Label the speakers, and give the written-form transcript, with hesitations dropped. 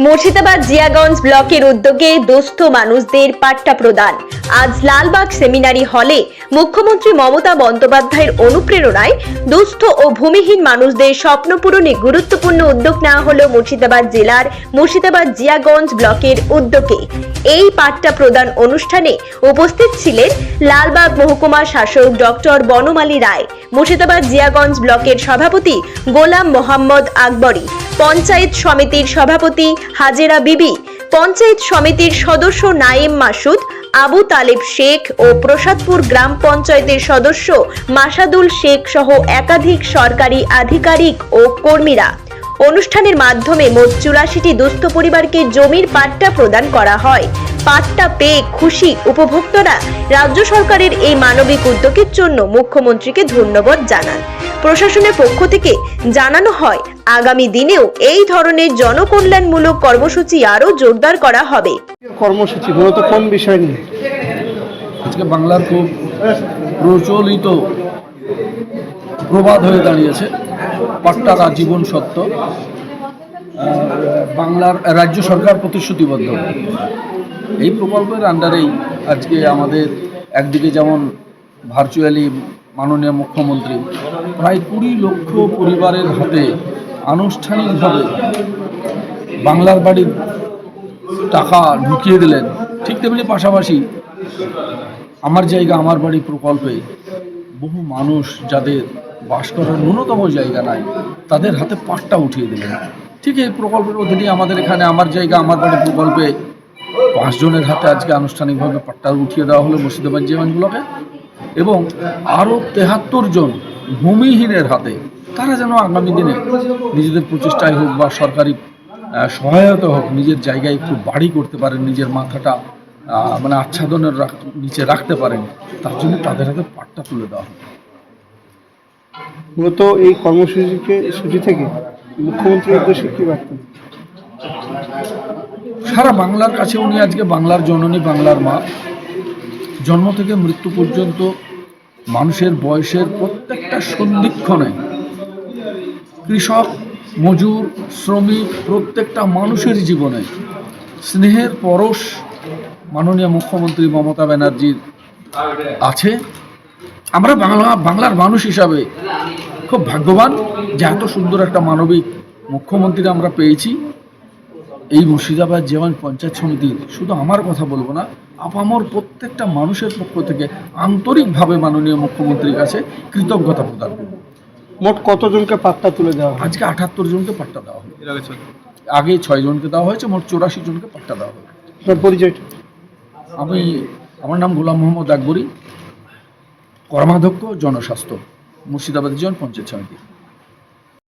Speaker 1: মুর্শিদাবাদ জিয়াগঞ্জ ব্লকের উদ্যোগে দুস্থ মানুষদের পাট্টা প্রদান। আজ লালবাগ সেমিনারি হলে মুখ্যমন্ত্রী মমতা বন্দ্যোপাধ্যায়ের অনুপ্রেরণায় দুস্থ ও ভূমিহীন মানুষদের স্বপ্ন পূরণে গুরুত্বপূর্ণ উদ্যোগ নেওয়া হলো মুর্শিদাবাদ জেলার মুর্শিদাবাদ জিয়াগঞ্জ ব্লকের উদ্যোগে। এই পাট্টা প্রদান অনুষ্ঠানে উপস্থিত ছিলেন লালবাগ মহকুমা শাসক ডক্টর বনমালী রায়, মুর্শিদাবাদ জিয়াগঞ্জ ব্লকের সভাপতি গোলাম মোহাম্মদ আকবরী, পঞ্চায়েত সমিতির সভাপতি হাজেরা বিবি, পঞ্চায়েত সমিতির সদস্য নাইম মাসুদ, আবু তালেব শেখ ও প্রসাদপুর গ্রাম পঞ্চায়েতের সদস্য মাসাদুল শেখ সহ একাধিক সরকারি আধিকারিক ও কর্মীরা। অনুষ্ঠানের মাধ্যমে মোট 84টি দুস্থ পরিবারকে জমির পাট্টা প্রদান করা হয়। পাট্টা পেয়ে খুশি উপভোক্তারা রাজ্য সরকারের এই মানবিক উদ্যোগের জন্য মুখ্যমন্ত্রীকে ধন্যবাদ জানান। প্রশাসনের পক্ষ থেকে জানানো হয়, আগামী দিনেও এই ধরনের জনকল্যাণমূলক কর্মসূচি আরো জোরদার করা হবে।
Speaker 2: কর্মসূচি মূলত কোন বিষয় নিয়ে?
Speaker 3: আজকে বাংলার খুব প্রচলিত প্রবাদ হয়ে দাঁড়িয়েছে, পাট্টা জীবন সত্য। বাংলার রাজ্য সরকার প্রতিশ্রুতিবদ্ধ। এই প্রকল্পের আন্ডারেই আজকে আমাদের একদিকে যেমন ভার্চুয়ালি মাননীয় মুখ্যমন্ত্রী প্রায় 20 লক্ষ পরিবারের হাতে আনুষ্ঠানিকভাবে বাংলার বাড়ির টাকা ঢুকিয়ে দিলেন, ঠিক তেমনি পাশাপাশি আমার জায়গা আমার বাড়ি প্রকল্পে বহু মানুষ যাদের বাস করার ন্যূনতম জায়গা নাই তাদের হাতে পাট্টা উঠিয়ে দিলেন। ঠিক এই প্রকল্পের অধীনে আমাদের এখানে আমার জায়গা আমার বাড়ি প্রকল্পে 5 জনের হাতে আজকে আনুষ্ঠানিকভাবে পাট্টা উঠিয়ে দেওয়া হলো মুর্শিদাবাদ জিয়াগঞ্জ ব্লকে, এবং আরও 73 জন ভূমিহীনের হাতে তারা যেন আগামী দিনে নিজেদের প্রচেষ্টায় হোক বা সরকারি সহায়তা হোক নিজের জায়গায় একটু বাড়ি করতে পারেন, নিজের মাথাটা মানে আচ্ছাদনের নিচে রাখতে পারেন, তার জন্য তাদের হাতে পাট্টা তুলে দেওয়া হবে।
Speaker 2: মূলত এই কর্মসূচি থেকে মুখ্যমন্ত্রীর উদ্দেশ্যে কি বার্তা?
Speaker 3: সারা বাংলার কাছে উনি আজকে বাংলার জননী, বাংলার মা। জন্ম থেকে মৃত্যু পর্যন্ত মানুষের বয়সের প্রত্যেকটা সন্ধিক্ষণে কৃষক, মজুর, শ্রমিক প্রত্যেকটা মানুষের জীবনে স্নেহের পরশ মাননীয় মুখ্যমন্ত্রী মমতা ব্যানার্জির আছে। আমরা বাংলার মানুষ হিসাবে খুব ভাগ্যবান যে এত সুন্দর একটা মানবিক মুখ্যমন্ত্রী আমরা পেয়েছি। এই মুর্শিদাবাদ জিয়াগঞ্জ পঞ্চায়েত সমিতির, শুধু আমার কথা বলবো না, আপামর প্রত্যেকটা মানুষের পক্ষ থেকে আন্তরিকভাবে মাননীয় মুখ্যমন্ত্রীর কাছে কৃতজ্ঞতা প্রদান করব।
Speaker 2: মোট কতজনকে পাট্টা তুলে দেওয়া হয়?
Speaker 3: আজকে 78 জনকে পাট্টা দেওয়া হবে। আগে 6 জনকে দেওয়া হয়েছে, মোট 84 জনকে পাট্টা দেওয়া হবে।
Speaker 2: তার পরিচয়টা?
Speaker 3: আমার নাম গোলাম মোহাম্মদ আকবরী, কর্মাধ্যক্ষ জনস্বাস্থ্য, মুর্শিদাবাদ জিয়াগঞ্জ পঞ্চায়েত সমিতি।